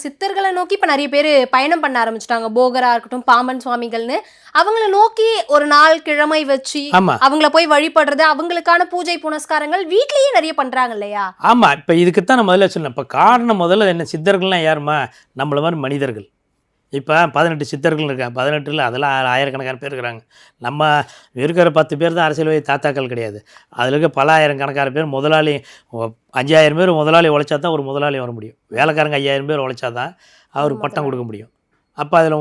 சித்தர்களை நோக்கி இப்ப நிறைய பேர் பயணம் பண்ண ஆரம்பிச்சிட்டாங்க. போகரா இருக்கட்டும், பாம்பன் சுவாமிகள்னு அவங்கள நோக்கி ஒரு நாள் கிழமை வச்சு ஆமாம் அவங்கள போய் வழிபடுறது, அவங்களுக்கான பூஜை புனஸ்காரங்கள் வீட்லயே நிறைய பண்றாங்க இல்லையா? ஆமாம். இப்போ இதுக்குத்தான் நான் முதல்ல சொன்னேன். இப்போ காரணம் முதல்ல என்ன, சித்தர்கள்லாம் யாருமா, நம்மள மாதிரி மனிதர்கள். இப்போ 18 சித்தர்கள் இருக்காங்க. 18ல் அதெல்லாம் ஆயிரக்கணக்கான பேர் இருக்கிறாங்க. நம்ம இருக்கிற 10 பேர் தான் அரசியல்வாதி தாத்தாக்கள் கிடையாது. அதில் இருக்க பல ஆயிரக்கணக்கான பேர் முதலாளி. 5000 பேர் முதலாளி உழைச்சா தான் ஒரு முதலாளி வர முடியும். வேலைக்காரங்க 5000 பேர் உழைச்சா தான் அவருக்கு பட்டம் கொடுக்க முடியும். அப்போ அதில்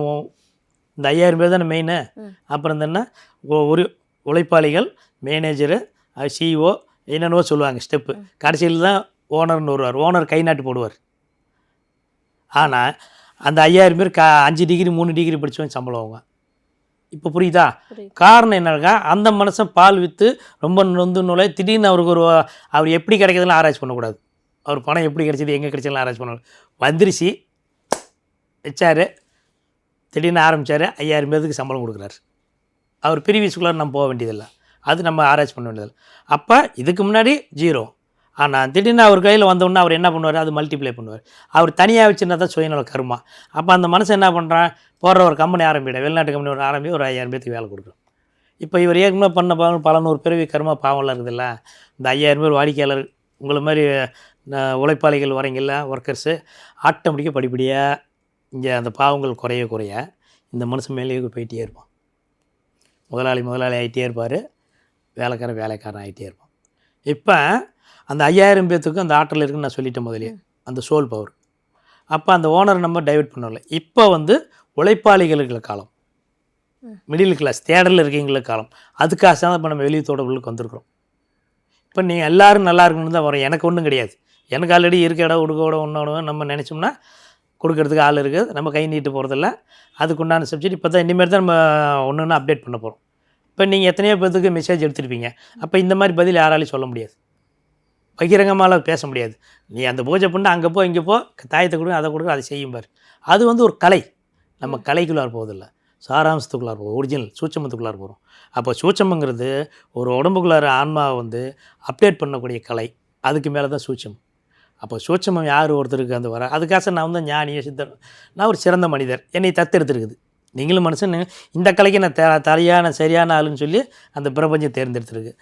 இந்த 5000 பேர் தானே மெயின். அப்புறம் இந்த என்ன, ஒரு உழைப்பாளிகள், மேனேஜரு, சிஇஓ, என்னென்னவோ சொல்லுவாங்க ஸ்டெப்பு. கடைசியில் தான் ஓனர்னு வருவார். ஓனர் கை நாட்டு போடுவார். ஆனால் அந்த 5000 பேர் 5 டிகிரி 3 டிகிரி படித்தவங்க சம்பளம் ஆகும். இப்போ புரியுதா? காரணம் என்னக்கா, அந்த மனுஷன் பால் விற்று ரொம்ப நொந்து நூலை திடீர்னு அவருக்கு அவர் எப்படி கிடைக்கிறதுலாம் ஆராய்ச்சி பண்ணக்கூடாது. அவர் பணம் எப்படி கிடைச்சது, எங்கே கிடைச்சதுலாம் ஆராய்ச்சி பண்ணக்கூடாது. வந்துருச்சு, வச்சார், திடீர்னு ஆரம்பித்தார், 5000 பேருக்கு சம்பளம் கொடுக்குறாரு. அவர் ப்ரீவியஸ்குள்ளார நம்ம போக வேண்டியதில்லை. அது நம்ம ஆராய்ச்சி பண்ண வேண்டியதில்லை. அப்போ இதுக்கு முன்னாடி 0. ஆனால் திடீர்னு அவர் கையில் வந்தோடனே அவர் என்ன பண்ணுவார், அது மல்டிப்ளை பண்ணுவார். அவர் தனியாக வச்சுருந்தா தான் சுயநல கருமா. அப்போ அந்த மனுஷன் என்ன பண்ணுறான், போடுற ஒரு கம்பெனி ஆரம்பிக்கிட, வெளிநாட்டு கம்பெனி ஒரு ஆரம்பி ஒரு 5000 பேருக்கு வேலை கொடுக்குறோம். இப்போ இவர் ஏற்கனவே பண்ண பாவம் பல நூறு பிறவி கருமா பாவம்லாம் இருக்குதுல்ல. இந்த 5000 பேர் வாடிக்கையாளர், உங்களை மாதிரி உழைப்பாளிகள் வரீங்கல்ல, ஒர்க்கர்ஸு, ஆட்டோமேட்டிக்காக படிப்படியாக இங்கே அந்த பாவங்கள் குறைய இந்த மனுஷன் மேலேயே போயிட்டே இருப்பான். முதலாளி ஆகிட்டே இருப்பார், வேலைக்காரன் ஆகிட்டே இருப்பான். இப்போ அந்த 5000 பேர்த்துக்கும் அந்த ஆற்றல் இருக்குன்னு நான் சொல்லிட்டேன் முதலே, அந்த சோல் பவர். அப்போ அந்த ஓனரை நம்ம டைவெர்ட் பண்ணல. இப்போ உழைப்பாளிகளுக்கு காலம், மிடில் கிளாஸ் தேடலில் இருக்கீங்களுக்கு காலம். அதுக்காக தான் இப்போ நம்ம வெளியே தொடர்புகளுக்கு வந்திருக்கிறோம். இப்போ நீங்கள் எல்லோரும் நல்லா இருக்கணும்னு தான் வரோம். எனக்கு ஒன்றும் கிடையாது. எனக்கு ஆல்ரெடி இருக்க இடம் உடுக்கோட ஒன்றோட நம்ம நினச்சோம்னா கொடுக்கறதுக்கு ஆள் இருக்குது. நம்ம கை நீட்டு போகிறதில்ல. அதுக்குண்டான சப்ஜெக்ட் இப்போ தான் இனிமேல் தான் நம்ம ஒன்று அப்டேட் பண்ண போகிறோம். இப்போ நீங்கள் எத்தனையோ பேர்த்துக்கு மெசேஜ் எடுத்துருப்பீங்க. அப்போ இந்த மாதிரி பதில் யாராலையும் சொல்ல முடியாது, பகிரங்கமாக பேச முடியாது. நீ அந்த பூஜை பண்ண அங்கே போ, இங்கே போ, தாயத்தை கொடுங்க, அதை கொடுங்க, அதை செய்யும் பாரு. அது ஒரு கலை. நம்ம கலைக்குள்ளார போவதில்லை, சாராம்சத்துக்குள்ளார போகும், ஒரிஜினல் சூட்சமத்துக்குள்ளார போகிறோம். அப்போ சூட்சமங்கிறது ஒரு உடம்புக்குள்ளார ஆன்மாவை அப்டேட் பண்ணக்கூடிய கலை. அதுக்கு மேலே தான் சூட்சம். அப்போ சூட்சமம் யார் ஒருத்தருக்கு அந்த வர, அதுக்காக நான் ஞானிய சித்தர், நான் ஒரு சிறந்த மனிதர், என்னை தத்தெடுத்துருக்குது. நீங்களும் மனுஷன், இந்த கலைக்கு நான் சரியான ஆளுன்னு சொல்லி அந்த பிரபஞ்சம் தேர்ந்தெடுத்துருக்கு.